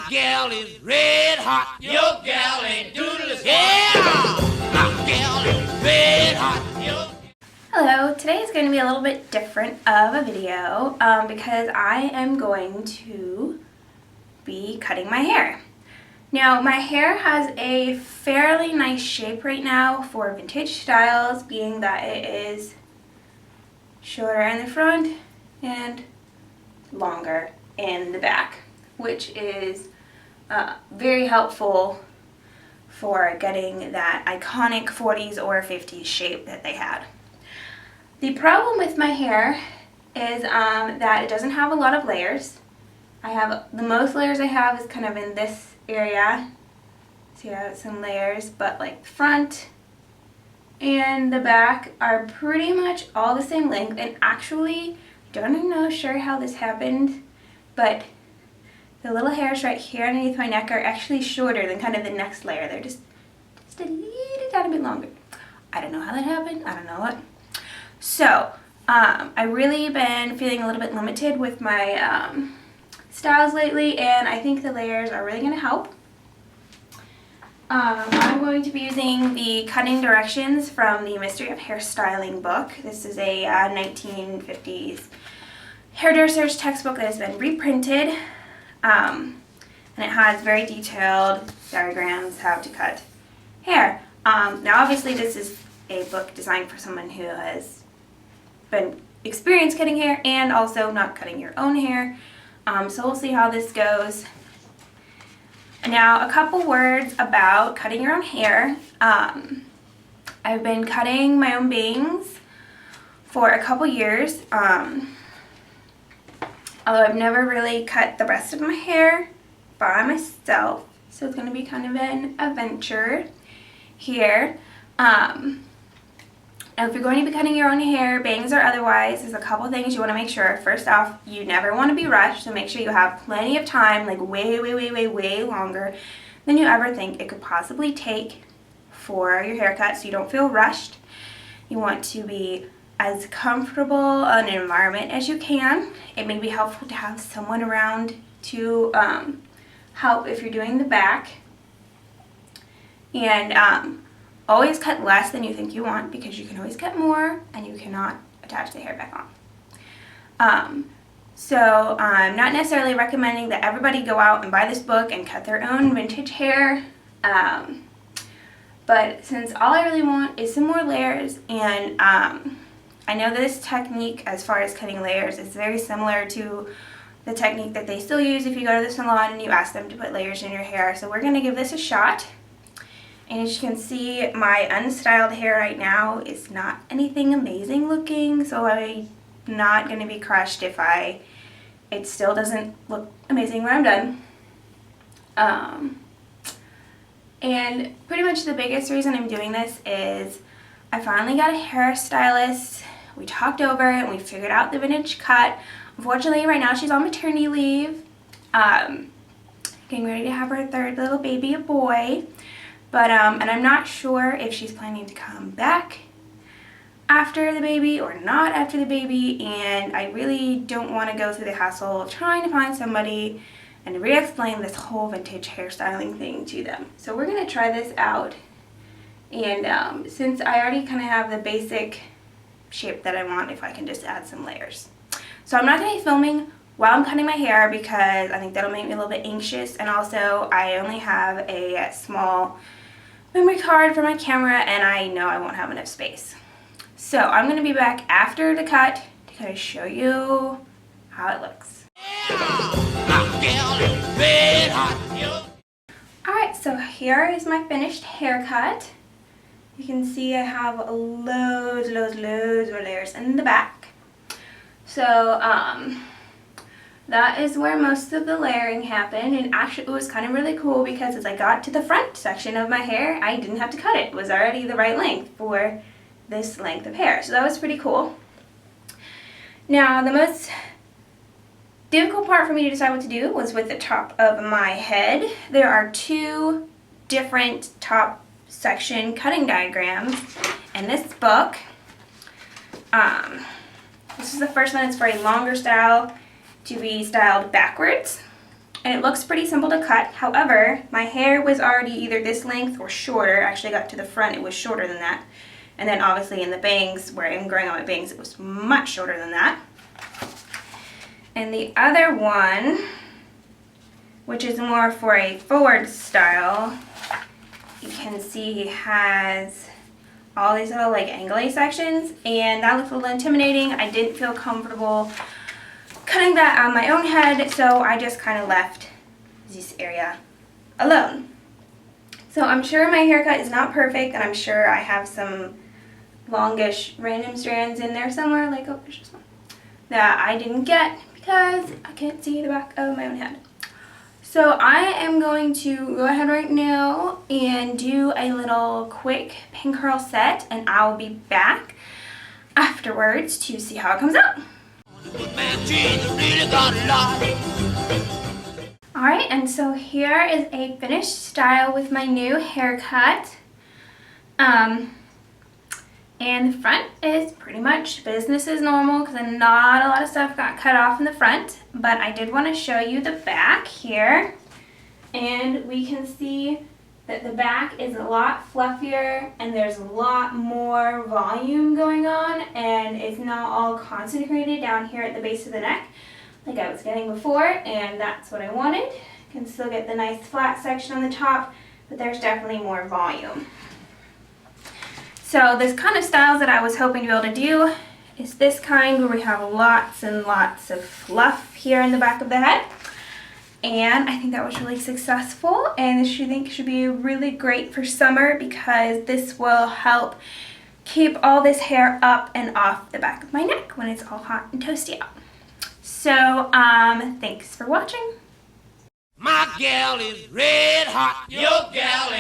My gal is red hot. Your gal ain't doodles. Yeah! My gal is red hot. Hello, today is going to be a little bit different of a video because I am going to be cutting my hair. Now, my hair has a fairly nice shape right now for vintage styles, being that it is shorter in the front and longer in the back, which is very helpful for getting that iconic 40s or 50s shape that they had. The problem with my hair is that it doesn't have a lot of layers. The most layers I have is kind of in this area. See, I have some layers, but like the front and the back are pretty much all the same length. And actually, don't even know sure how this happened, but the little hairs right here underneath my neck are actually shorter than kind of the next layer. They're just a little tiny bit longer. I don't know how that happened. I don't know what. So, I've really been feeling a little bit limited with my styles lately, and I think the layers are really going to help. I'm going to be using the cutting directions from the Mystery of Hairstyling book. This is a 1950s hairdresser's textbook that has been reprinted, and it has very detailed diagrams how to cut hair. Now obviously this is a book designed for someone who has been experienced cutting hair and also not cutting your own hair. So we'll see how this goes. Now, a couple words about cutting your own hair. I've been cutting my own bangs for a couple years, although I've never really cut the rest of my hair by myself, so it's going to be kind of an adventure here. Now, if you're going to be cutting your own hair, bangs or otherwise, there's a couple things you want to make sure. First off, you never want to be rushed, so make sure you have plenty of time, like way longer than you ever think it could possibly take for your haircut, so you don't feel rushed. You want to be as comfortable in an environment as you can. It may be helpful to have someone around to help if you're doing the back. And always cut less than you think you want, because you can always cut more and you cannot attach the hair back on. So I'm not necessarily recommending that everybody go out and buy this book and cut their own vintage hair. But since all I really want is some more layers, and I know this technique as far as cutting layers is very similar to the technique that they still use if you go to the salon and you ask them to put layers in your hair. So we're going to give this a shot. And as you can see, my unstyled hair right now is not anything amazing looking, so I'm not going to be crushed if it still doesn't look amazing when I'm done. And pretty much the biggest reason I'm doing this is I finally got a hairstylist. We talked over it and we figured out the vintage cut. Unfortunately, right now she's on maternity leave, getting ready to have her third little baby, a boy. But, and I'm not sure if she's planning to come back after the baby or not after the baby, and I really don't want to go through the hassle of trying to find somebody and re-explain this whole vintage hairstyling thing to them. So we're going to try this out, and since I already kind of have the basic shape that I want, if I can just add some layers. So I'm not going to be filming while I'm cutting my hair because I think that'll make me a little bit anxious, and also I only have a small memory card for my camera and I know I won't have enough space. So I'm going to be back after the cut to kind of show you how it looks. Alright, so here is my finished haircut. You can see I have loads of layers in the back. So that is where most of the layering happened, and actually it was kind of really cool because as I got to the front section of my hair, I didn't have to cut it. It was already the right length for this length of hair, so that was pretty cool. Now, the most difficult part for me to decide what to do was with the top of my head. There are two different top section cutting diagrams in this book. This is the first one. It's for a longer style to be styled backwards, and it looks pretty simple to cut. However, my hair was already either this length or shorter. I actually got to the front, it was shorter than that. And then obviously in the bangs, where I'm growing out my bangs, it was much shorter than that. And the other one, which is more for a forward style, you can see he has all these little like angly sections, and that looked a little intimidating. I didn't feel comfortable cutting that on my own head, so I just kind of left this area alone. So I'm sure my haircut is not perfect, and I'm sure I have some longish random strands in there somewhere, like, oh, there's just one, that I didn't get because I can't see the back of my own head. So I am going to go ahead right now and do a little quick pin curl set, and I will be back afterwards to see how it comes out. Alright, and so here is a finished style with my new haircut. And the front is pretty much business as normal because not a lot of stuff got cut off in the front, but I did want to show you the back here, and we can see that the back is a lot fluffier and there's a lot more volume going on, and it's not all concentrated down here at the base of the neck like I was getting before, and that's what I wanted. You can still get the nice flat section on the top, but there's definitely more volume. So this kind of styles that I was hoping to be able to do is this kind where we have lots and lots of fluff here in the back of the head. And I think that was really successful, and this should be really great for summer because this will help keep all this hair up and off the back of my neck when it's all hot and toasty out. So thanks for watching. My gal is red hot, your gal